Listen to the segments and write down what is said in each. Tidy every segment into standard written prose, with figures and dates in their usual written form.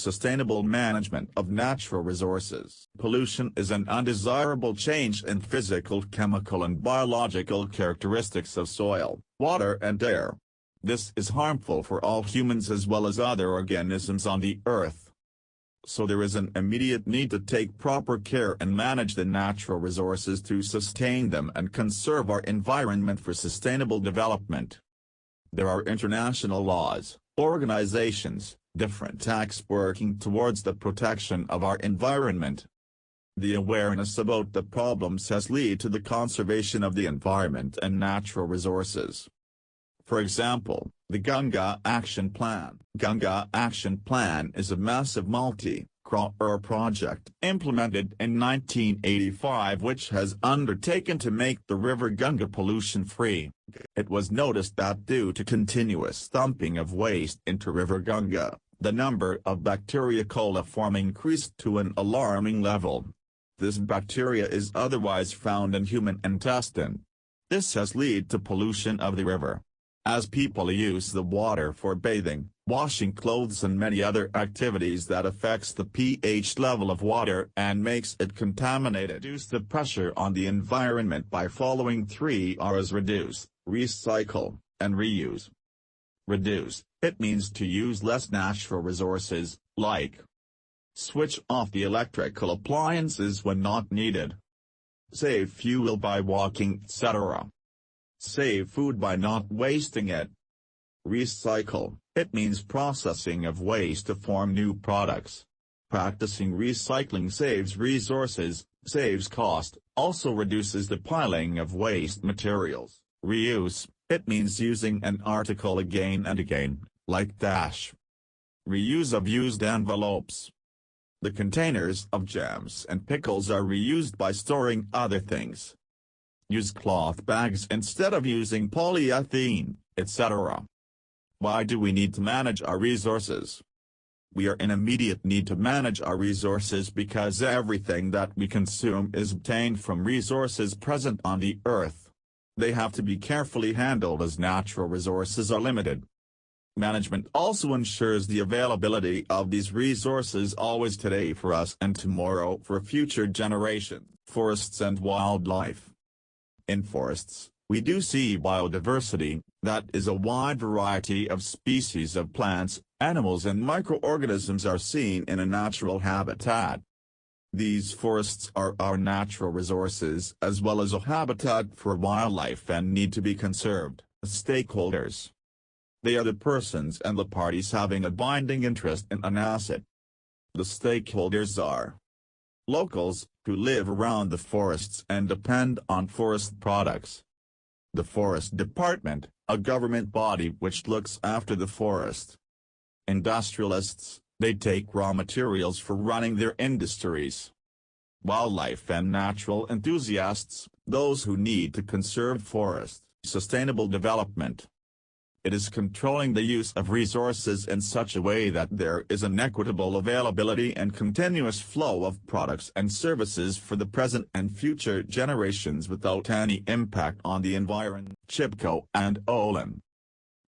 sustainable management of natural resources. Pollution is an undesirable change in physical, chemical and biological characteristics of soil, water and air. This is harmful for all humans as well as other organisms on the earth. So there is an immediate need to take proper care and manage the natural resources to sustain them and conserve our environment for sustainable development. There are international laws, organizations, different acts working towards the protection of our environment. The awareness about the problems has led to the conservation of the environment and natural resources. For example, the Ganga Action Plan. Ganga Action Plan is a massive multi-crore project implemented in 1985 which has undertaken to make the river Ganga pollution-free. It was noticed that due to continuous dumping of waste into river Ganga, the number of bacteria coliform increased to an alarming level. This bacteria is otherwise found in human intestine. This has led to pollution of the river. As people use the water for bathing, washing clothes and many other activities that affects the pH level of water and makes it contaminated. Reduce the pressure on the environment by following 3 R's: reduce, recycle, and reuse. Reduce, it means to use less natural resources, like switch off the electrical appliances when not needed. Save fuel by walking, etc. Save food by not wasting it. Recycle, it means processing of waste to form new products. Practicing recycling saves resources, saves cost, also reduces the piling of waste materials. Reuse, it means using an article again and again, like dash. Reuse of used envelopes. The containers of jams and pickles are reused by storing other things. Use cloth bags instead of using polyethylene, etc. Why do we need to manage our resources? We are in immediate need to manage our resources because everything that we consume is obtained from resources present on the earth. They have to be carefully handled as natural resources are limited. Management also ensures the availability of these resources always today for us and tomorrow for future generations. Forests and wildlife. In forests, we do see biodiversity, that is a wide variety of species of plants, animals and microorganisms are seen in a natural habitat. These forests are our natural resources as well as a habitat for wildlife and need to be conserved. Stakeholders. They are the persons and the parties having a binding interest in an asset. The stakeholders are locals, who live around the forests and depend on forest products. The Forest Department, a government body which looks after the forest. Industrialists, they take raw materials for running their industries. Wildlife and natural enthusiasts, those who need to conserve forests. Sustainable development. It is controlling the use of resources in such a way that there is an equitable availability and continuous flow of products and services for the present and future generations without any impact on the environment. Chipko and Olin.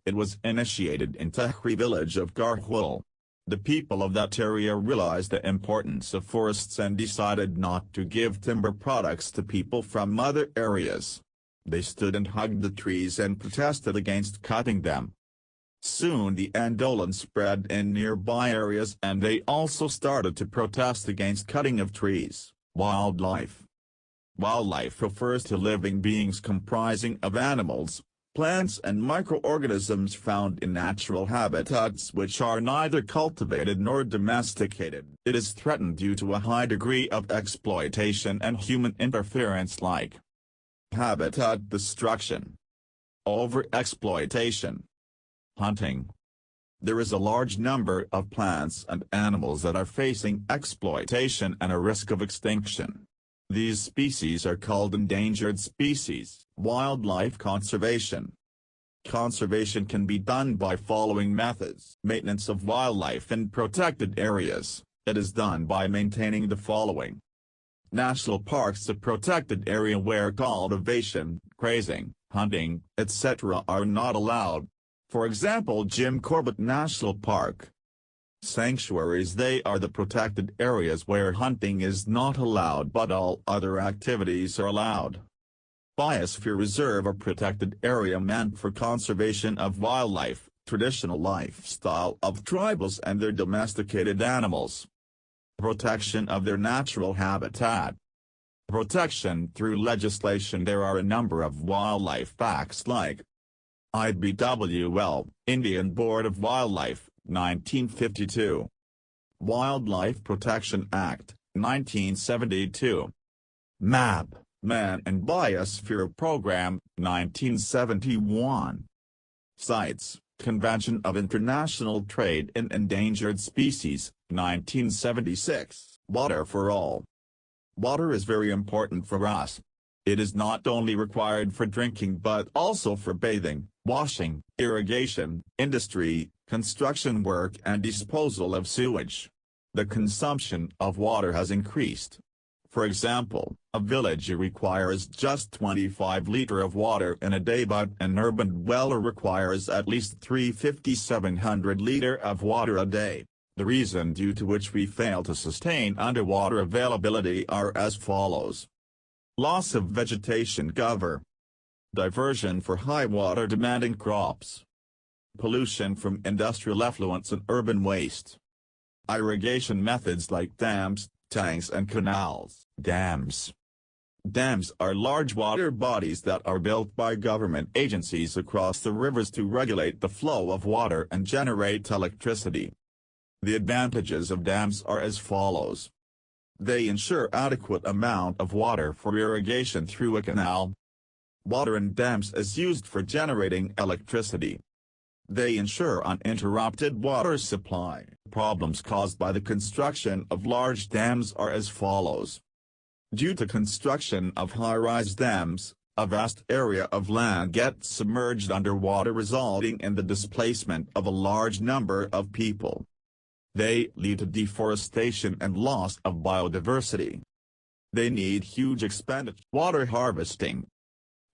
It was initiated in Tehri village of Garhwal. The people of that area realized the importance of forests and decided not to give timber products to people from other areas. They stood and hugged the trees and protested against cutting them. Soon the Andolan spread in nearby areas and they also started to protest against cutting of trees. Wildlife. Wildlife refers to living beings comprising of animals, plants and microorganisms found in natural habitats which are neither cultivated nor domesticated. It is threatened due to a high degree of exploitation and human interference like habitat destruction, overexploitation, hunting. There is a large number of plants and animals that are facing exploitation and a risk of extinction. These species are called endangered species. Wildlife conservation. Conservation can be done by following methods. Maintenance of wildlife in protected areas. It is done by maintaining the following. National parks, a protected area where cultivation, grazing, hunting, etc. are not allowed. For example, Jim Corbett National Park. Sanctuaries. They are the protected areas where hunting is not allowed but all other activities are allowed. Biosphere reserve, a protected area meant for conservation of wildlife, traditional lifestyle of tribals and their domesticated animals. Protection of their natural habitat. Protection through legislation. There are a number of wildlife acts like IBWL, Indian Board of Wildlife, 1952. Wildlife Protection Act, 1972. MAP, Man and Biosphere Program, 1971. CITES, Convention of International Trade in Endangered Species, 1976. Water for all. Water is very important for us. It is not only required for drinking but also for bathing, washing, irrigation, industry, construction work and disposal of sewage. The consumption of water has increased. For example, a village requires just 25 liters of water in a day, but an urban dweller requires at least 350-700 liters of water a day. The reason due to which we fail to sustain underwater availability are as follows. Loss of vegetation cover. Diversion for high water demanding crops. Pollution from industrial effluents and urban waste. Irrigation methods like dams, tanks and canals. Dams. Dams are large water bodies that are built by government agencies across the rivers to regulate the flow of water and generate electricity. The advantages of dams are as follows. They ensure adequate amount of water for irrigation through a canal. Water in dams is used for generating electricity. They ensure uninterrupted water supply. Problems caused by the construction of large dams are as follows. Due to construction of high-rise dams, a vast area of land gets submerged underwater, resulting in the displacement of a large number of people. They lead to deforestation and loss of biodiversity. They need huge expenditure. Water harvesting.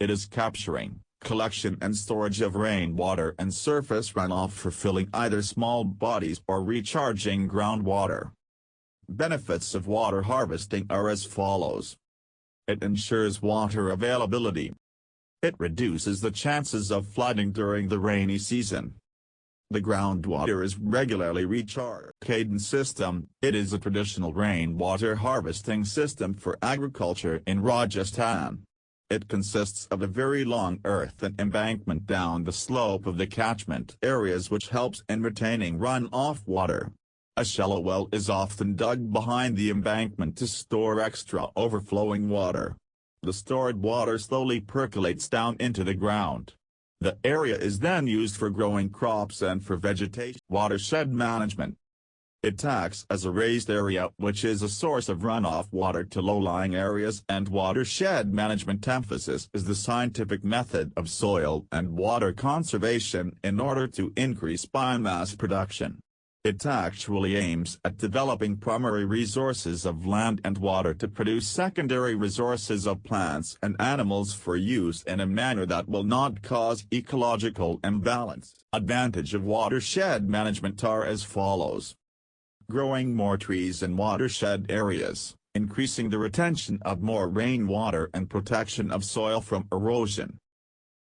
It is capturing, collection and storage of rainwater and surface runoff for filling either small bodies or recharging groundwater. Benefits of water harvesting are as follows. It ensures water availability. It reduces the chances of flooding during the rainy season. The groundwater is regularly recharged. Cadence system. It is a traditional rainwater harvesting system for agriculture in Rajasthan. It consists of a very long earthen embankment down the slope of the catchment areas, which helps in retaining runoff water. A shallow well is often dug behind the embankment to store extra overflowing water. The stored water slowly percolates down into the ground. The area is then used for growing crops and for vegetation. Watershed management. It acts as a raised area which is a source of runoff water to low-lying areas, and watershed management emphasis is the scientific method of soil and water conservation in order to increase biomass production. It actually aims at developing primary resources of land and water to produce secondary resources of plants and animals for use in a manner that will not cause ecological imbalance. Advantage of watershed management are as follows. Growing more trees in watershed areas, increasing the retention of more rainwater and protection of soil from erosion.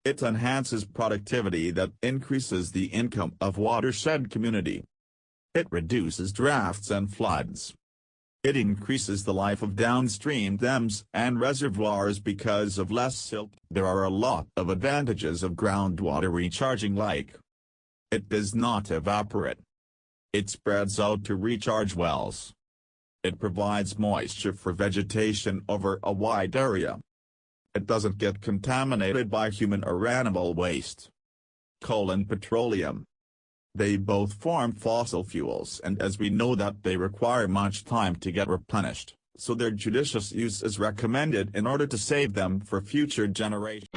It enhances productivity that increases the income of watershed community. It reduces drafts and floods. It increases the life of downstream dams and reservoirs because of less silt. There are a lot of advantages of groundwater recharging, like it does not evaporate. It spreads out to recharge wells. It provides moisture for vegetation over a wide area. It doesn't get contaminated by human or animal waste. Coal and petroleum. They both form fossil fuels, and as we know that they require much time to get replenished, so their judicious use is recommended in order to save them for future generations.